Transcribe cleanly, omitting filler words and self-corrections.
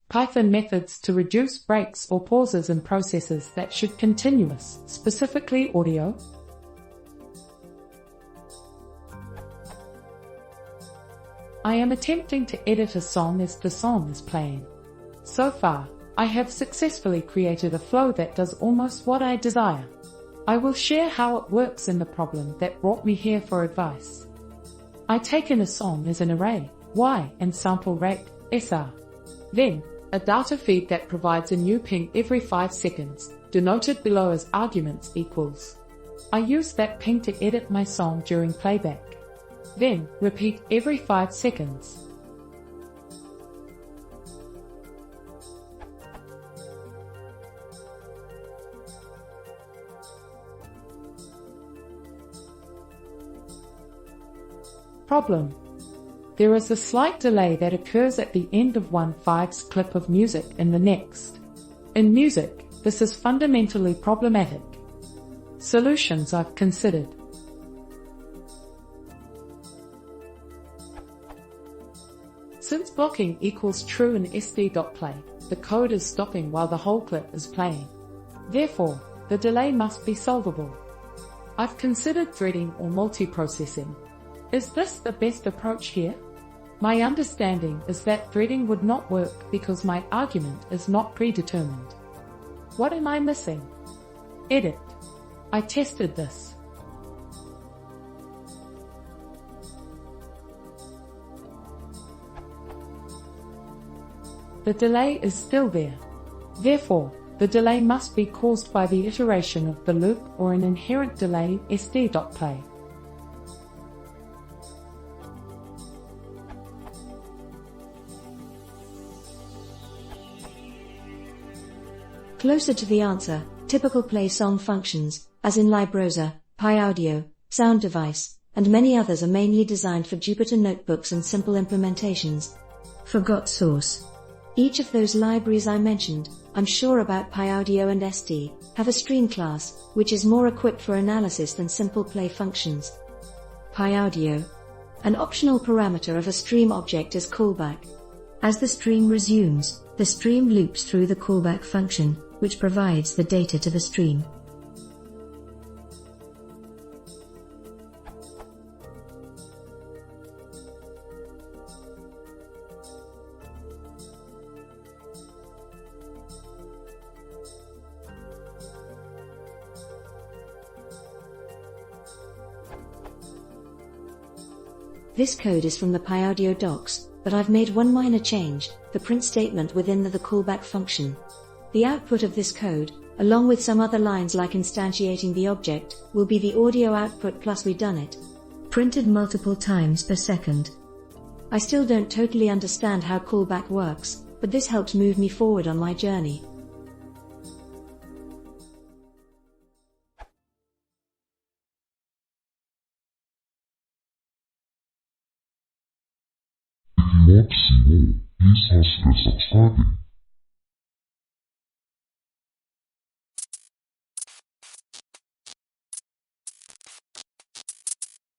Python methods to reduce breaks or pauses in processes that should continuous, specifically audio. I am attempting to edit a song as the song is playing. So far, I have successfully created a flow that does almost what I desire. I will share how it works in the problem that brought me here for advice. I take in a song as an array, y, and sample rate, sr. Then, a data feed that provides a new ping every 5 seconds, denoted below as arguments equals. I use that ping to edit my song during playback. Then, repeat every 5 seconds. Problem. There is a slight delay that occurs at the end of 1/5's clip of music in the next. In music, this is fundamentally problematic. Solutions I've considered. Since blocking equals true in sd.play, the code is stopping while the whole clip is playing. Therefore, the delay must be solvable. I've considered threading or multiprocessing. Is this the best approach here? My understanding is that threading would not work because my argument is not predetermined. What am I missing? Edit. I tested this. The delay is still there. Therefore, the delay must be caused by the iteration of the loop or an inherent delay sd.play. Closer to the answer, typical play song functions, as in librosa, PyAudio, Sound Device, and many others are mainly designed for Jupyter notebooks and simple implementations. Forgot source. Each of those libraries I mentioned, I'm sure about PyAudio and SD, have a stream class, which is more equipped for analysis than simple play functions. PyAudio. An optional parameter of a stream object is callback. As the stream resumes, the stream loops through the callback function, which provides the data to the stream. This code is from the PyAudio docs, but I've made one minor change, the print statement within the callback function. The output of this code, along with some other lines like instantiating the object, will be the audio output plus we done it, printed multiple times per second. I still don't totally understand how callback works, but this helps move me forward on my journey. If you want to see more, please consider subscribing.